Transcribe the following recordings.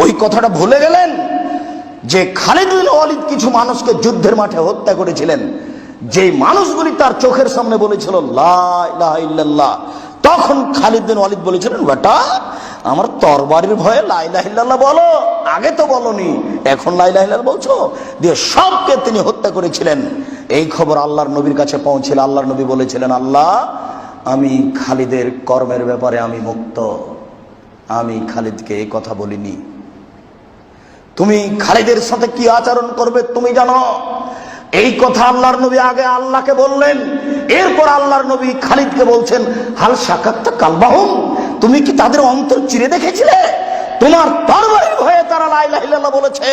ওই কথাটা ভুলে গেলেন যে খালিদ বিন ওয়ালিদ কিছু মানুষকে যুদ্ধের মাঠে হত্যা করেছিলেন, যে মানুষগুলি তার চোখের সামনে বলেছিল লা ইলাহা ইল্লাল্লাহ, তখন খালিদ বিন ওয়ালিদ বলেছিলেন, বেটা আমার তরবারির ভয়ে লা ইলাহা ইল্লাল্লাহ বলো, আগে তো বলনি, এখন লা ইলাহা ইল্লাল্লাহ বলছো, দিয়ে সবকে তিনি হত্যা করেছিলেন। এই খবর আল্লাহর নবীর কাছে পৌঁছিল। আল্লাহর নবী বলেছিলেন, আল্লাহ আমি খালিদের কর্মের ব্যাপারে আমি মুক্ত, আমি খালিদকে এই কথা বলিনি। তুমি খালিদের সাথে কি আচরণ করবে তুমি জানো। এই কথা আল্লাহর নবী আগে আল্লাহকে বললেন, এরপর আল্লাহর নবী খালিদকে বলছেন, হাল সাকাত্তা কালবাহুম, তুমি কি তাদের অন্তর চিরে দেখেছিলে? তোমার তরবারির ভয়ে তারা লা ইলাহা ইল্লাল্লাহ বলেছে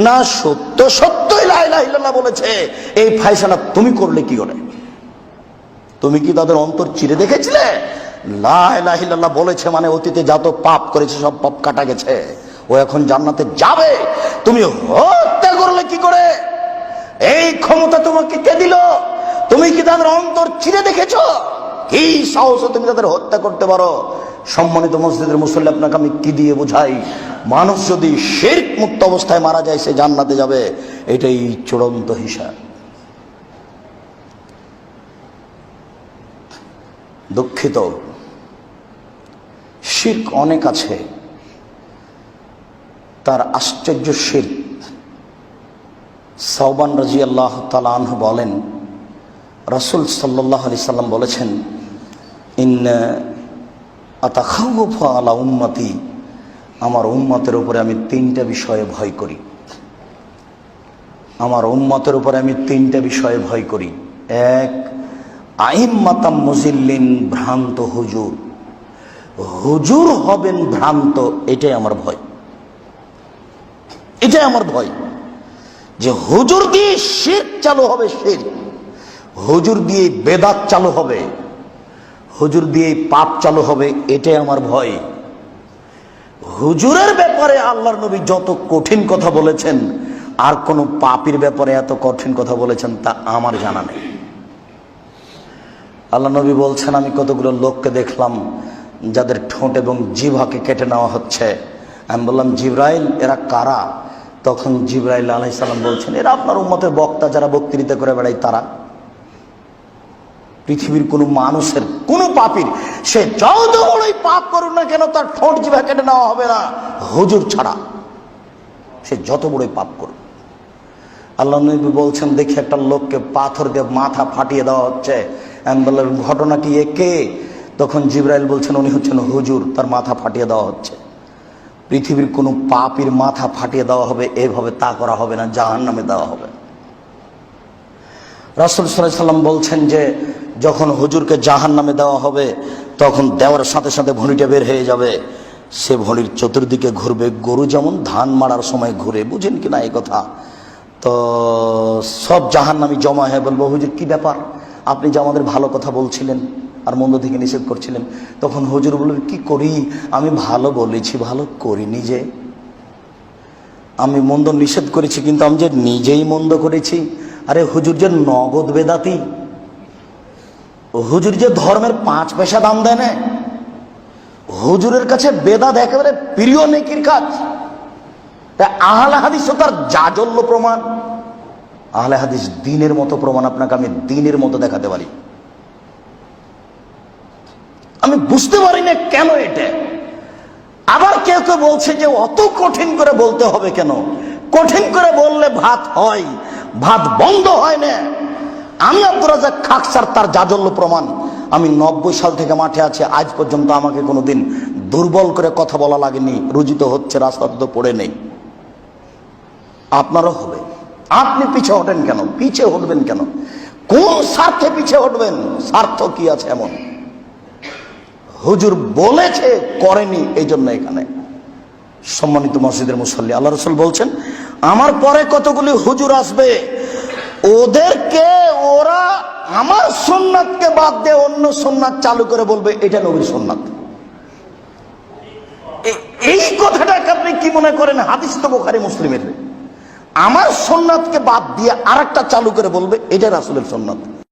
না সত্য সত্যই লা ইলাহা ইল্লাল্লাহ বলেছে, এই ফয়সালা তুমি করলে কি করে? তুমি কি তাদের অন্তর চিরে দেখেছিলে? লা ইলাহা ইল্লাল্লাহ বলেছে মানে অতীতে যত পাপ করেছে সব পাপ কাটা গেছে, ও এখন জান্নাতে যাবে, তুমি হত্যা করলে কি করে? এই ক্ষমতা তোমাকে কে দিল? তুমি কি তাদের অন্তর চিরে দেখেছো? কি সাহসে তুমি তাদের হত্যা করতে পারো? সম্মানিত মসজিদের মুসল্লি, আপনাকে আমি কি দিয়ে বুঝাই? মানুষ যদি শিরক মুক্ত অবস্থায় মারা যায় সে জান্নাতে যাবে, এটাই চূড়ান্ত হিসাব। দুঃখিত, শিরক অনেক আছে, তার আশ্চর্য শিরক। সাওবান রাদিয়াল্লাহু তাআলা আনহু বলেন, রাসূল সাল্লাল্লাহু আলাইহি সাল্লাম বলেছেন, ইন্না আতাখাওয়াফু আলা উম্মতি, আমার উম্মতের উপরে আমি তিনটা বিষয়ে ভয় করি। আমার উম্মতের উপরে আমি তিনটা বিষয়ে ভয় করি। এক, আইম্মাতাম মুজিল্লিন, ভ্রান্ত হুজুর, হুজুর হবেন ভ্রান্ত, এটাই আমার ভয়। এটাই আমার ভয় যে হুজুর দিয়ে শিরক চালু হবে, শিরক, হুজুর দিয়ে বেদাত চালু হবে, হুজুর দিয়ে পাপ চালু হবে, এটাই আমার ভয়। হুজুরের ব্যাপারে আল্লাহর নবী যত কঠিন কথা বলেছেন, আর কোন পাপীর ব্যাপারে এত কঠিন কথা বলেছেন তা আমার জানা নেই। আল্লাহ নবী বলছেন, আমি কতগুলো লোককে দেখলাম যাদের ঠোঁট এবং জিহ্বাকে কেটে নেওয়া হচ্ছে। আমি বললাম, জিবরাইল এরা কারা? তখন জিবরাইল আলাইহিস সালাম বলছেন, এরা আপনার উম্মতের বক্তা, যারা বক্তৃতা করে বেড়ায় তারা। পৃথিবীর কোন মানুষের, কোন পাপীর, সে যত বড়ই পাপ করুক না কেন, তার ঠোঁট জিহ্বা কেটে নেওয়া হবে না হুজুর ছাড়া, সে যত বড়ই পাপ করুক। আল্লাহ নবী বলছেন, দেখি একটা লোককে পাথর দিয়ে মাথা ফাটিয়ে দেওয়া হচ্ছে। আমি বললাম, ঘটনা কি, এ কে? তখন জিবরাইল বলছেন, উনি হচ্ছেন হুজুর, তার মাথা ফাটিয়ে দেওয়া হচ্ছে। পৃথিবীর কোন পাপীর মাথা ফাটিয়ে দেওয়া হবে এভাবে তা করা হবে না, জাহান্নামে দেওয়া হবে। রাসূল সাল্লাল্লাহু আলাইহি সাল্লাম বলছেন যে যখন হুজুরকে জাহান্নামে দেওয়া হবে, তখন দেওয়ার সাথে সাথে ভুঁড়িটা বের হয়ে যাবে, সে ভুঁড়ির চতুর্দিকে ঘুরবে, গরু যেমন ধান মারার সময় ঘুরে, বুঝেন কিনা এই কথা? তো সব জাহান্নামী জমা হয়ে বলবো, হুজুর কি ব্যাপার, আপনি যে আমাদের ভালো কথা বলছিলেন আর মন্দ থেকে নিষেধ করছিলেন। তখন হুজুর বলবে, কি করি, আমি ভালো বলেছি, ভালো করিনি, যে আমি মন্দ নিষেধ করেছি কিন্তু আমি যে নিজেই মন্দ করেছি। আরে হুজুর যে নগদ বেদাতি, হুজুর যে ধর্মের 5 পয়সা দাম দেয় না, হুজুরের কাছে বেদাত একেবারে প্রিয় নেকির কাজ। আহলে হাদিস তার জাজল্য প্রমাণ। আহলে হাদিস দ্বীনের মতো প্রমাণ, আপনাকে আমি দ্বীনের মতো দেখাতে পারি। আমি বুঝতে পারি না কেন এটা। আবার কেউ কেউ বলছে যে অত কঠিন করে বলতে হবে কেন? কঠিন করে বললে ভাত হয়, ভাত বন্ধ হয় না। আমি আব্দুর রাজ্জাক খাকসার তার জাজল্য প্রমাণ। আমি 90 সাল থেকে মাঠে আছি, আজ পর্যন্ত আমাকে কোনোদিন দুর্বল করে কথা বলা লাগেনি। রুজিত হচ্ছে, রাস্তাতে তো পড়ে নেই। আপনারও হবে। আপনি পিছে হটেন কেন? পিছে হটবেন কেন? কোন স্বার্থে পিছে হটবেন? স্বার্থ কি আছে এমন? হুজুর বলেছে, করেনি, এই জন্য এখানে। সম্মানিত মসজিদের মুসল্লি, আল্লাহ রাসূল বলছেন, আমার পরে কতগুলি হুজুর আসবে, ওদেরকে ওরা আমার সুন্নাতকে বাদ দিয়ে অন্য সুন্নাত চালু করে বলবে এটা নবীর সুন্নাত। এই কথাটাকে আপনি কি মনে করেন? হাদিস তো বুখারী মুসলিমের। আমার সুন্নাতকে বাদ দিয়ে আরেকটা চালু করে বলবে এটা রাসূলের সুন্নাত।